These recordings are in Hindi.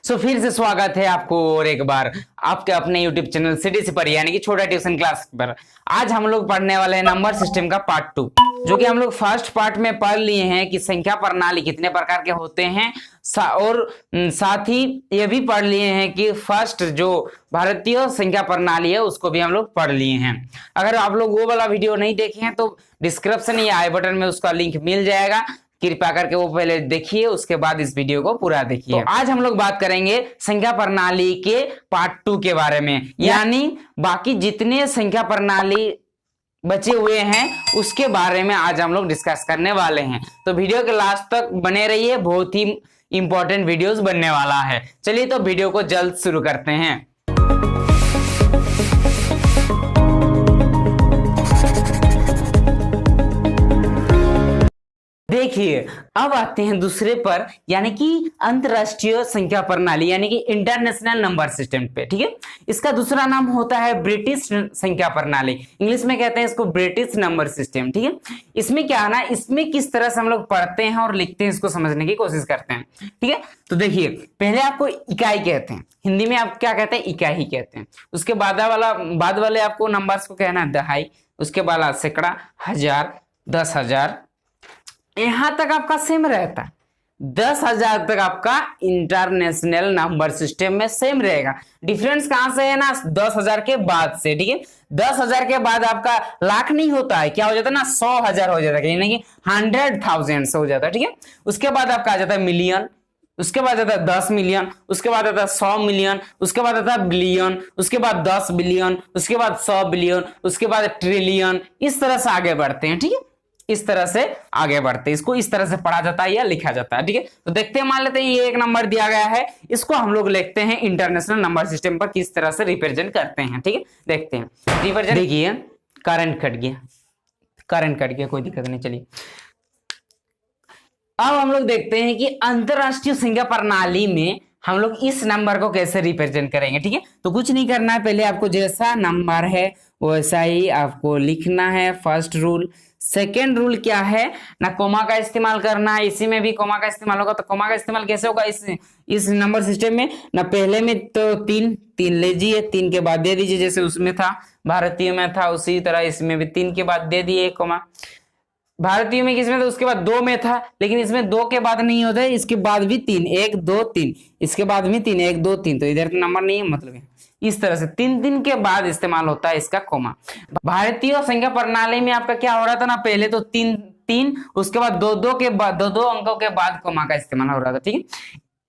सो फिर से स्वागत है आपको और एक बार आपके अपने YouTube चैनल सीडीसी पर यानी कि छोटा ट्यूशन क्लास पर। आज हम लोग पढ़ने वाले हैं नंबर सिस्टम का पार्ट 2, जो कि हम लोग फर्स्ट पार्ट में पढ़ लिए हैं कि संख्या प्रणाली कितने प्रकार के होते हैं और साथ ही ये भी पढ़ लिए हैं कि फर्स्ट जो भारतीय संख्या प्रणाली है उसको भी हम लोग पढ़ लिए हैं। अगर आप लोग वो वाला वीडियो नहीं देखे हैं तो डिस्क्रिप्शन या आई बटन में उसका लिंक मिल जाएगा, कृपया करके वो पहले देखिए, उसके बाद इस वीडियो को पूरा देखिए। तो आज हम लोग बात करेंगे संख्या प्रणाली के पार्ट 2 के बारे में, यानी बाकी जितने संख्या प्रणाली बचे हुए हैं उसके बारे में आज हम लोग डिस्कस करने वाले हैं। तो वीडियो के लास्ट तक बने रहिए, बहुत ही इंपॉर्टेंट वीडियोस बनने वाला है। चलिए तो वीडियो को जल्द शुरू करते हैं। देखिए अब आते हैं दूसरे पर, यानी कि अंतरराष्ट्रीय संख्या प्रणाली यानी कि इंटरनेशनल नंबर सिस्टम पे। ठीक है, इसका दूसरा नाम होता है ब्रिटिश संख्या प्रणाली, इंग्लिश में कहते हैं इसको ब्रिटिश नंबर सिस्टम। ठीक है, इसमें क्या है ना, इसमें किस तरह से हम लोग पढ़ते हैं और लिखते हैं इसको समझने की कोशिश करते हैं। ठीक है, तो देखिए पहले आपको इकाई कहते हैं, हिंदी में आप क्या कहते हैं, इकाई ही कहते हैं। उसके बाद वाले आपको नंबर्स को कहना है दहाई, उसके बाद सैकड़ा, हजार, 10,000, यहां तक आपका सेम रहता है। 10,000 तक आपका इंटरनेशनल नंबर सिस्टम में सेम रहेगा। डिफरेंस कहां से है ना, 10,000 के बाद से। ठीक है, 10,000 के बाद आपका लाख नहीं होता है, क्या हो जाता है ना, 100,000 हो जाता है, यानी कि 100,000 से हो जाता है। ठीक है, उसके बाद आपका आ जाता है मिलियन, उसके बाद आता है 10 मिलियन, उसके बाद आता है 100 मिलियन, उसके बाद आता है बिलियन, उसके बाद 10 बिलियन, उसके बाद 100 बिलियन, उसके बाद ट्रिलियन। इस तरह से आगे बढ़ते हैं। ठीक है, इस तरह से आगे बढ़ते हैं, इसको इस तरह से पढ़ा जाता है या लिखा जाता है। ठीक है, तो देखते हैं, मान लेते हैं ये एक नंबर दिया गया है, इसको हम लोग लिखते हैं इंटरनेशनल नंबर सिस्टम पर किस तरह से रिप्रेजेंट करते हैं। ठीक है, देखते हैं रिप्रेजेंट। देखिए करंट कट गया, कोई दिक्कत नहीं। चलिए अब हम लोग देखते हैं कि अंतरराष्ट्रीय संख्या प्रणाली में हम लोग इस नंबर को कैसे रिप्रेजेंट करेंगे। ठीक है, तो कुछ नहीं करना है, पहले आपको जैसा नंबर है वैसा ही आपको लिखना है, फर्स्ट रूल। सेकेंड रूल क्या है ना, कोमा का इस्तेमाल करना है, इसी में भी कोमा का इस्तेमाल होगा। तो कोमा का इस्तेमाल कैसे होगा इस नंबर सिस्टम में ना, पहले में तो तीन लीजिए, 3 के बाद दे दीजिए, जैसे उसमें था भारतीय में था उसी तरह इसमें भी 3 के बाद दे दिए कोमा। भारतीय में किसमें था, उसके बाद 2 में था, लेकिन इसमें 2 के बाद नहीं होता है, इसके बाद भी 3, 1 2 3, इसके बाद भी 3, 1 2 3, तो इधर तो नंबर नहीं है, मतलब इस तरह से 3 के बाद इस्तेमाल होता है इसका कोमा। भारतीय संख्या प्रणाली में आपका क्या हो रहा था ना, पहले तो 3 उसके बाद 2 के बाद 2 अंकों के बाद कोमा का इस्तेमाल हो रहा था। ठीक है,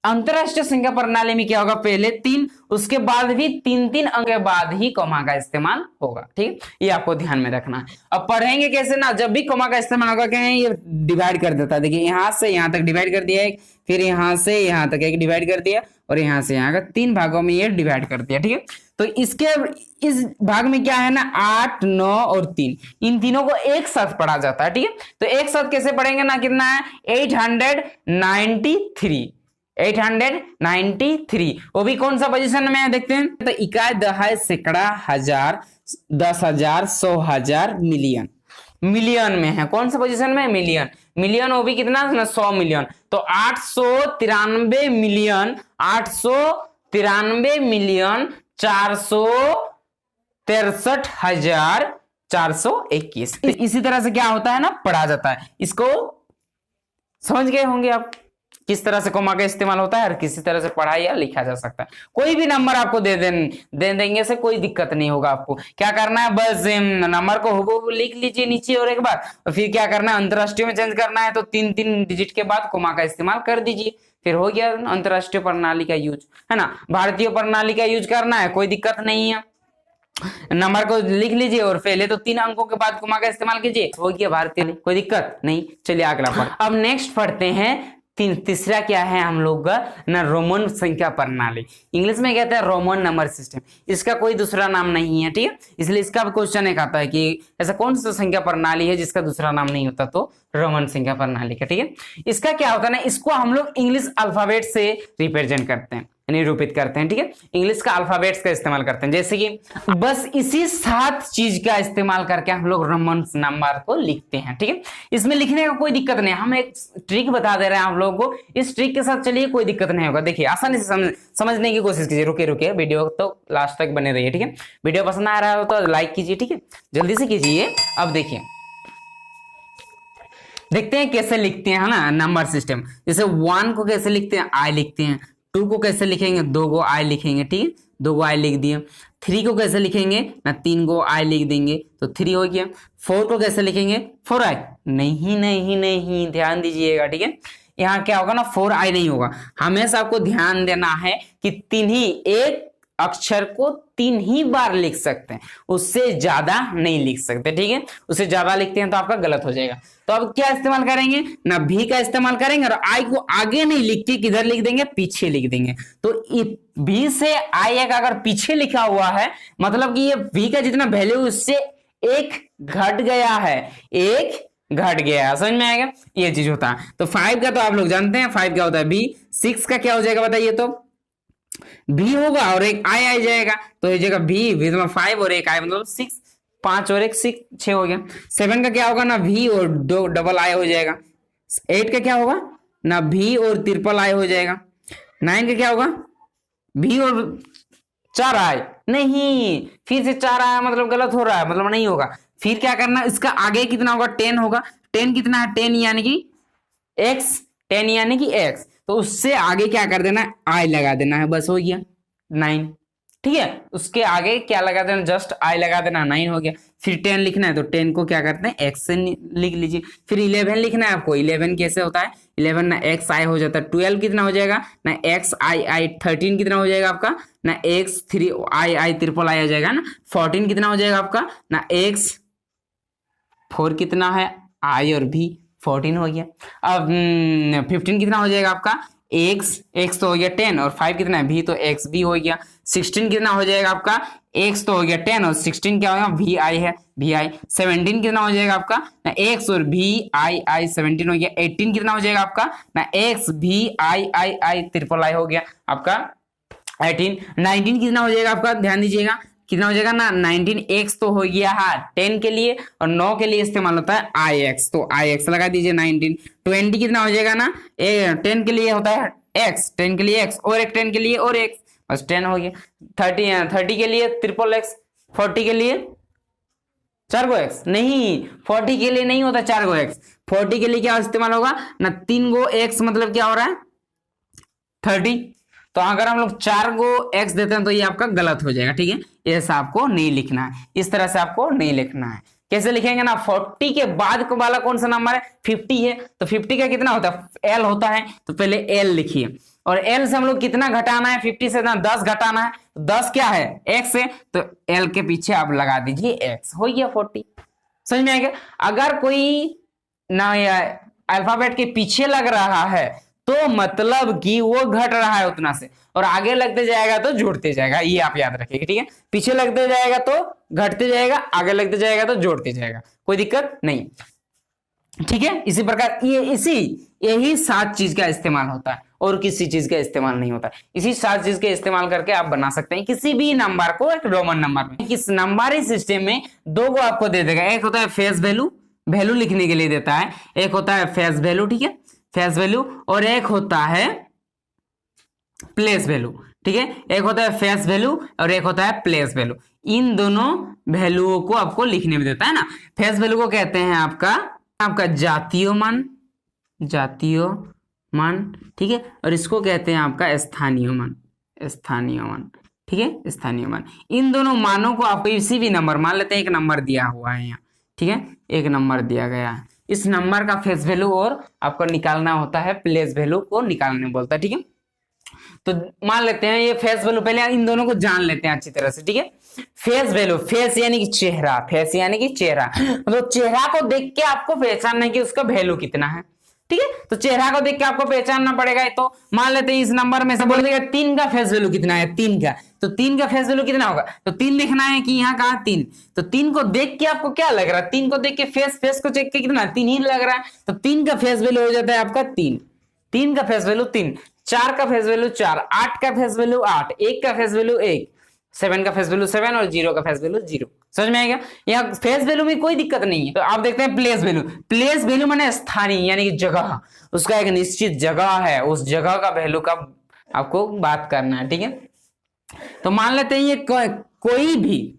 अंतरराष्ट्रीय संख्या प्रणाली में क्या होगा, पहले 3 उसके बाद भी 3 अंक के बाद ही कोमा का इस्तेमाल होगा। ठीक है, ये आपको ध्यान में रखना है। अब पढ़ेंगे कैसे ना, जब भी कोमा का इस्तेमाल होगा क्या है, ये डिवाइड कर देता है। देखिए यहां से यहां तक डिवाइड कर दिया एक, फिर यहां से यहां तक एक डिवाइड कर दिया, और यहां से यहां का 3 भागों में ये डिवाइड कर दिया। ठीक है, तो इसके इस भाग में क्या है ना, 8 9 और 3, इन तीनों को एक साथ पढ़ा जाता है। ठीक है, तो एक साथ कैसे पढ़ेंगे ना, कितना है 893, वो भी कौन सा पोजीशन में है देखते हैं। तो इकाई, दहाई, सैकड़ा, हजार, 10,000, 100,000, मिलियन में है, कौन सा पोजीशन में, मिलियन, वो भी कितना ना, 100 मिलियन। तो 893 मिलियन 463,421। इसी तरह से क्या होता है ना, पढ़ा जाता है। इसको समझ गए होंगे आप किस तरह से कोमा का इस्तेमाल होता है और किसी तरह से पढ़ा या लिखा जा सकता है। कोई भी नंबर आपको दे देंगे से कोई दिक्कत नहीं होगा। आपको क्या करना है, बस नंबर को हुबहू लिख लीजिए नीचे, और एक बार और फिर क्या करना है, अंतरराष्ट्रीय में चेंज करना है तो 3 डिजिट के बाद कोमा का इस्तेमाल कर दीजिए, फिर हो गया अंतरराष्ट्रीय प्रणाली का यूज, है ना। भारतीय प्रणाली का यूज करना है, कोई दिक्कत नहीं है, नंबर को लिख लीजिए और पहले तो 3 अंकों के बाद कोमा का इस्तेमाल कीजिए, हो गया भारतीय, कोई दिक्कत नहीं। चलिए अगला पढ़। अब नेक्स्ट पढ़ते हैं तीसरा क्या है हम लोग का ना, रोमन संख्या प्रणाली, इंग्लिश में कहते हैं रोमन नंबर सिस्टम। इसका कोई दूसरा नाम नहीं है। ठीक है, इसलिए इसका भी क्वेश्चन एक आता है कि ऐसा कौन सा संख्या प्रणाली है जिसका दूसरा नाम नहीं होता, तो रोमन संख्या प्रणाली का। ठीक है, इसका क्या होता है ना, इसको हम लोग इंग्लिश अल्फाबेट से रिप्रेजेंट करते हैं। निरूपित करते हैं, ठीक है। इंग्लिश का अल्फाबेट्स का इस्तेमाल करते हैं, जैसे कि बस इसी 7 चीज का इस्तेमाल करके हम लोग रोमन नंबर को लिखते हैं, ठीक है। इसमें लिखने का कोई दिक्कत नहीं, हम एक ट्रिक बता दे रहे हैं आप लोगों को, इस ट्रिक के साथ चलिए, कोई दिक्कत नहीं होगा। देखिए आसानी से समझने की कोशिश कीजिए, रुके रुके वीडियो तो लास्ट तक बने रहिए, ठीक है। वीडियो पसंद आ रहा हो तो लाइक कीजिए, ठीक है, जल्दी से कीजिए। अब देखिए, देखते हैं कैसे लिखते हैं, है ना, नंबर सिस्टम। जैसे 1 को कैसे लिखते हैं, आई लिखते हैं। 2 को कैसे लिखेंगे, 2 को आई लिखेंगे, ठीक है, 2 को आई लिख दिए। 3 को कैसे लिखेंगे ना, 3 को आई लिख देंगे तो 3 हो गया। 4 को कैसे लिखेंगे, 4 आई, नहीं नहीं नहीं, ध्यान दीजिएगा, ठीक है। यहाँ क्या होगा ना, 4 आई नहीं होगा, हमेशा आपको ध्यान देना है कि 3 ही, एक अक्षर को 3 ही बार लिख सकते हैं, उससे ज्यादा नहीं लिख सकते, ठीक है। उससे ज्यादा लिखते हैं तो आपका गलत हो जाएगा। तो अब क्या इस्तेमाल करेंगे ना, भी का इस्तेमाल करेंगे, और आई को आगे नहीं लिख के किधर लिख देंगे, पीछे लिख देंगे। तो भी से आई एक अगर पीछे लिखा हुआ है, मतलब कि ये भी का जितना वैल्यू उससे एक घट गया है, एक घट गया, समझ में आएगा, ये चीज होता है। तो 5 का तो आप लोग जानते हैं, 5 क्या होता है बी। 6 का क्या हो जाएगा बताइए, तो भी होगा और एक आई आ जाएगा, तो ये जगह भी मतलब 5 और एक आई मतलब 6, 5 और एक 6, 6 हो गया। 7 का क्या होगा ना, भी और 2 डबल आई हो जाएगा। 8 का क्या होगा ना, भी और ट्रिपल आई हो जाएगा। 9 का क्या होगा, भी और 4 आई, नहीं, फिर से 4 आया मतलब गलत हो रहा है, मतलब नहीं होगा। फिर क्या करना, इसका आगे कितना होगा, 10 होगा। 10 कितना है, 10 यानी कि एक्स, 10 यानी कि एक्स, तो उससे आगे क्या कर देना, आई लगा देना है, बस हो गया 9, ठीक है। उसके आगे क्या लगा देना, जस्ट आई लगा देना, 9 हो गया। फिर 10 लिखना है तो 10 को क्या करते हैं, एक्स से लिख लीजिए। फिर 11 लिखना है आपको, 11 कैसे होता है, 11 ना एक्स आई हो जाता है। 12 कितना हो जाएगा ना, एक्स आई आई। 13 कितना हो जाएगा आपका ना, x 3 I I triple I हो जाएगा ना। 14 कितना हो जाएगा आपका ना, एक्स 4 कितना है, आई और भी 14 हो गया। अब 15 कितना हो जाएगा आपका, एक्स तो हो गया 10 और 5 कितना है, भी, तो एक्स भी हो गया। 16 कितना हो जाएगा आपका, एक्स तो हो गया 10 और 16 क्या होगा, भी आई है, भी आई। 17 कितना हो जाएगा आपका ना, एक्स और भी आई आई, 17 हो गया। 18 कितना हो जाएगा आपका ना, एक्स भी आई आई आई ट्रिपल आई हो गया आपका 18। 19 कितना हो जाएगा आपका, ध्यान दीजिएगा, कितना हो जाएगा ना, 19 एक्स तो हो गया है 10 के लिए, और 9 के लिए इस्तेमाल होता है आई एक्स, तो आई एक्स लगा दीजिए 19। 20 कितना हो जाएगा ना, 10 के लिए होता है एक्स, 10 के लिए एक्स, और एक 10 के लिए और एक्स, बस 10 हो गया। 30 के लिए ट्रिपल एक्स, 40 के लिए 4 गो एक्स, नहीं 40 के लिए नहीं होता 4 गो एक्स, 40 के लिए क्या इस्तेमाल होगा ना, 3 गो एक्स, मतलब क्या हो रहा है 30। तो अगर हम लोग 4 गो एक्स देते हैं तो ये आपका गलत हो जाएगा, ठीक है। ऐसा आपको नहीं लिखना है, इस तरह से आपको नहीं लिखना है। कैसे लिखेंगे ना, 40 के बाद वाला कौन सा नंबर है, 50 है, तो 50 का कितना होता है, एल होता है, तो पहले एल लिखिए। और एल से हम लोग कितना घटाना है, 50 से ना 10 घटाना है, 10 क्या है, एक्स है, तो एल के पीछे आप लगा दीजिए एक्स, हो गया 40। समझ में आएगा। अगर कोई ना अल्फाबेट के पीछे लग रहा है तो मतलब कि वो घट रहा है उतना से, और आगे लगते जाएगा तो जोड़ते जाएगा, ये आप याद रखिएगा, ठीक है। पीछे लगते जाएगा तो घटते जाएगा, आगे लगते जाएगा तो जोड़ते जाएगा, कोई दिक्कत नहीं, ठीक है। इसी प्रकार यही 7 चीज का इस्तेमाल होता है, और किसी चीज का इस्तेमाल नहीं होता। इसी 7 चीज के इस्तेमाल करके आप बना सकते हैं किसी भी नंबर को एक रोमन नंबर में। इस नंबरिंग सिस्टम में 2 को आपको दे देगा, एक होता है फेस वैल्यू, वैल्यू लिखने के लिए देता है, एक होता है फेस वैल्यू, ठीक है, फेस वैल्यू, और एक होता है प्लेस वैल्यू, ठीक है। एक होता है फेस वैल्यू और एक होता है प्लेस वैल्यू। इन दोनों वैल्यूओं को आपको लिखने में देता है ना। फेस वैल्यू को कहते हैं आपका जातीय मान, जातीय मान, ठीक है, और इसको कहते हैं आपका स्थानीय मान, स्थानीय मान, ठीक है, स्थानीय मान। इन दोनों मानों को आपको किसी भी नंबर, मान लेते हैं एक नंबर दिया हुआ है यहाँ, ठीक है, एक नंबर दिया गया है, इस नंबर का फेस वैल्यू और आपको निकालना होता है प्लेस वैल्यू को निकालने बोलता है, ठीक है। तो मान लेते हैं ये फेस वैल्यू, पहले इन दोनों को जान लेते हैं अच्छी तरह से, ठीक है। फेस वैल्यू, फेस यानी कि चेहरा, फेस यानी कि चेहरा, मतलब चेहरा को देख के आपको पहचानना है कि उसका वैल्यू कितना है, ठीक है। तो चेहरा को देख के आपको पहचानना पड़ेगा। तो मान लेते हैं इस नंबर में से बोल देगा 3 का फेस वैल्यू कितना है, 3 का, तो 3 का फेस वैल्यू कितना होगा, तो 3 लिखना है कि यहाँ कहा 3, तो 3 को देख के आपको क्या लग रहा है, 3 को देख के फेस को चेक के कितना 3 ही लग रहा है, तो 3 का फेस वैल्यू हो जाता है आपका 3, 3 का फेस वैल्यू 3। 4 का फेस वैल्यू 4, 8 का फेस वैल्यू 8, 1 का फेस वैल्यू 1, 7 का फेस वैल्यू 7 और 0 का फेस वैल्यू 0। समझ में आएगा? यहाँ फेस वैल्यू में कोई दिक्कत नहीं है। तो आप देखते हैं प्लेस वैल्यू। प्लेस वैल्यू माने स्थानीय, यानी कि जगह, उसका एक निश्चित जगह है, उस जगह का वैल्यू का आपको बात करना है। ठीक है, तो मान लेते हैं ये कोई भी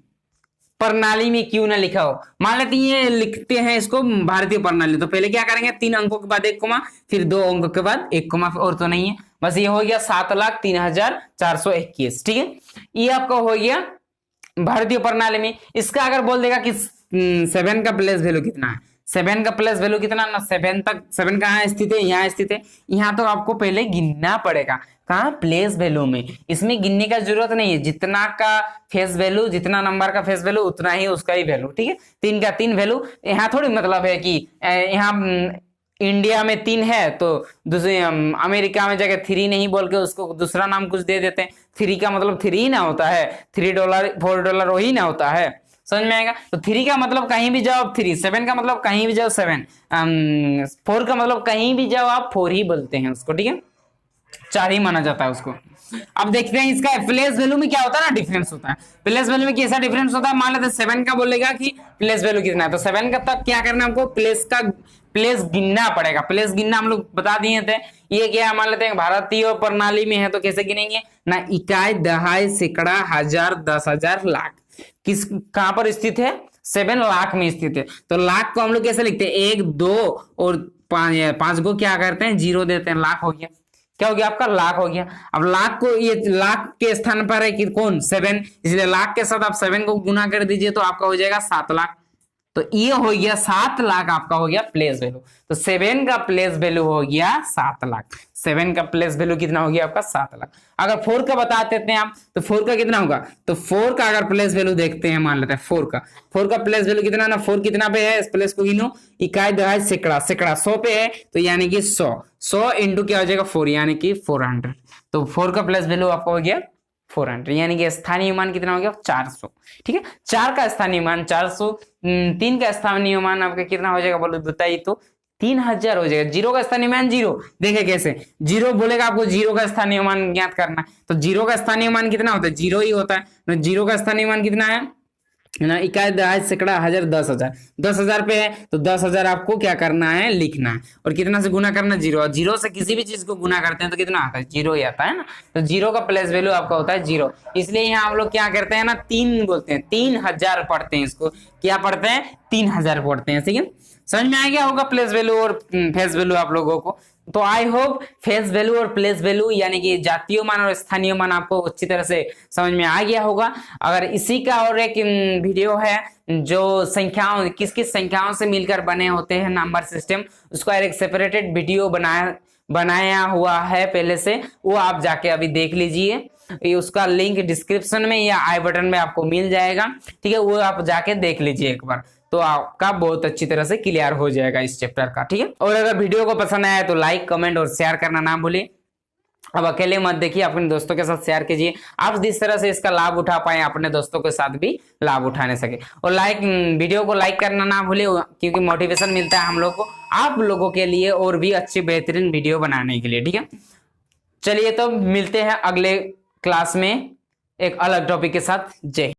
प्रणाली में क्यों ना लिखा हो, मान लेते हैं ये लिखते हैं इसको भारतीय प्रणाली, तो पहले क्या करेंगे 3 अंकों के बाद 1 कोमा, फिर 2 अंकों के बाद 1 कोमा, और तो नहीं है, बस ये हो गया 7,03,421। ठीक है, ये आपका हो गया भारतीय प्रणाली में। इसका अगर बोल देगा कि 7 का प्लेस वैल्यू कितना है, 7 का प्लेस वैल्यू कितना ना, 7 तक, 7 कहाँ स्थित है, यहाँ स्थित है, यहाँ तो आपको पहले गिनना पड़ेगा। कहाँ? प्लेस वैल्यू में। इसमें गिनने का जरूरत नहीं है, जितना का फेस वैल्यू, जितना नंबर का फेस वैल्यू उतना ही उसका ही वैल्यू। ठीक है, 3 का 3 वैल्यू। यहाँ थोड़ी मतलब है कि यहाँ इंडिया में 3 है तो दूसरे अमेरिका में जगह 3 नहीं बोल के उसको दूसरा नाम कुछ दे देते हैं। 3 का मतलब 3 ही ना होता है, $3 $4 वही ना होता है। समझ में आएगा? तो 3 का मतलब कहीं भी जाओ 3, 7 का मतलब कहीं भी जाओ 7, 4 का मतलब कहीं भी जाओ आप 4 ही बोलते हैं उसको। ठीक है, 4 ही माना जाता है उसको। अब देखते हैं इसका प्लेस वैल्यू में क्या होता है ना, डिफरेंस होता है। प्लेस वैल्यू में कैसा डिफरेंस होता है, मान लेते हैं 7 का बोलेगा कि प्लेस वैल्यू कितना है, तो 7 का तक क्या करना है हमको, प्लेस गिनना पड़ेगा। प्लेस गिनना हम लोग बता दिए थे। ये क्या मान लेते हैं भारतीय प्रणाली में है तो कैसे गिनेंगे ना, इकाई, दहाई, सैकड़ा, हजार, 10,000, लाख। किस कहां पर स्थित है, 7 लाख में स्थित है। तो लाख को हम लोग कैसे लिखते हैं, 1 2 और 5 को क्या करते हैं, 0 देते हैं, लाख हो गया। क्या हो गया आपका, लाख हो गया। अब लाख को, ये लाख के स्थान पर है कि कौन, 7, इसलिए लाख के साथ आप 7 को गुना कर दीजिए तो आपका हो जाएगा 7 लाख। तो ये हो गया 7 लाख, आपका हो गया प्लेस वैल्यू। तो 7 का प्लेस वैल्यू हो गया 7 लाख। 7 का प्लेस वैल्यू कितना हो गया आपका, 7 लाख। अगर 4 का बता देते हैं आप, तो 4 का कितना होगा, तो 4 का अगर प्लेस वैल्यू देखते हैं, मान लेते हैं 4 का प्लेस वैल्यू कितना ना, 4 कितना पे है, इस प्लेस को गिनो, इकाई, दहाई, सैकड़ा, 100 पे है, तो यानी कि 100 इंटू क्या हो जाएगा 4, यानी कि 400। तो 4 का प्लेस वैल्यू आपको हो गया 400, यानी कि स्थानीय मान कितना हो गया, 400। ठीक है, 4 का स्थानीय मान 400, 3 का स्थानीय मान आपका कितना हो जाएगा बोलो बताइए, तो 3000 हो जाएगा। 0 का स्थानीय मान 0, देखे कैसे 0 बोलेगा आपको, 0 का स्थानीय मान ज्ञात करना है, तो 0 का स्थानीय मान कितना होता है, 0 ही होता है। तो 0 का स्थानीय मान कितना है ना, इकाई, दहाई, सैकड़ा, हजार, 10,000। 10,000 पे है तो 10,000 आपको क्या करना है, लिखना है, और कितना से गुना करना, 0। और 0 से किसी भी चीज को गुना करते हैं तो कितना आता है, 0 ही आता है ना। तो 0 का प्लेस वैल्यू आपका होता है 0। इसलिए यहाँ हम लोग क्या करते हैं ना, 3 बोलते हैं, 3000 पढ़ते हैं इसको, क्या पढ़ते हैं, 3000 पढ़ते हैं। ठीक है, समझ में आ गया होगा प्लेस वैल्यू और फेस वैल्यू आप लोगों को। तो आई होप फेस वैल्यू और प्लेस वैल्यू यानी कि जातीय मान और स्थानीय मान आपको अच्छी तरह से समझ में आ गया होगा। अगर इसी का और एक वीडियो है जो संख्याओं, किस किस संख्याओं से मिलकर बने होते हैं नंबर सिस्टम, उसका एक सेपरेटेड वीडियो बनाया हुआ है पहले से, वो आप जाके अभी देख लीजिए। उसका लिंक डिस्क्रिप्शन में या आई बटन में आपको मिल जाएगा। ठीक है, वो आप जाके देख लीजिए एक बार, तो आपका बहुत अच्छी तरह से क्लियर हो जाएगा इस चैप्टर का। ठीक है, और अगर वीडियो को पसंद आया तो लाइक, कमेंट और शेयर करना ना भूलिए। अब अकेले मत देखिए, अपने दोस्तों के साथ शेयर कीजिए। आप जिस तरह से इसका लाभ उठा पाए अपने दोस्तों के साथ भी लाभ उठाने सके। और वीडियो को लाइक करना ना भूले, क्योंकि मोटिवेशन मिलता है हम लोग को आप लोगों के लिए और भी अच्छी बेहतरीन वीडियो बनाने के लिए। ठीक है, चलिए तो मिलते हैं अगले क्लास में एक अलग टॉपिक के साथ। जय हिंद।